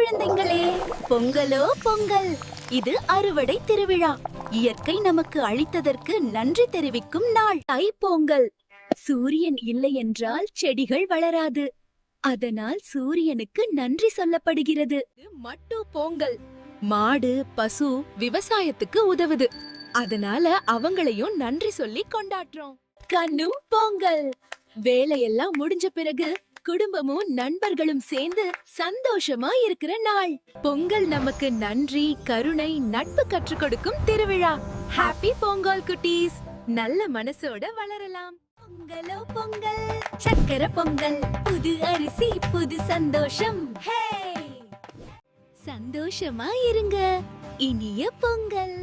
குழந்தைங்களே, பொங்கலோ பொங்கல். இது அறுவடை திருவிழா. இயற்கை நமக்கு அளித்ததற்கு நன்றி தெரிவிக்கும் நாள். தைப்பொங்கல். சூரியன் இல்லை என்றால் செடிகள் வளராது. அதனால் சூரியனுக்கு நன்றி சொல்லப்படுகிறது. மட்டு பொங்கல். மாடு பசு விவசாயத்துக்கு உதவுது. அதனால அவங்களையும் நன்றி சொல்லி கொண்டாடுறோம். கண்ணும் பொங்கல். வேலையெல்லாம் முடிஞ்ச பிறகு குடும்பமும் நண்பர்களும் சேர்ந்து சந்தோஷமா இருக்கிற நாள். பொங்கல் நமக்கு நன்றி, கருணை, நட்பு கற்றுக் கொடுக்கும் திருவிழா. ஹாப்பி பொங்கல் குட்டீஸ். நல்ல மனசோட வளரலாம். பொங்கலோ பொங்கல், சக்கரை பொங்கல், புது அரிசி, புது சந்தோஷம். சந்தோஷமா இருங்க. இனிய பொங்கல்.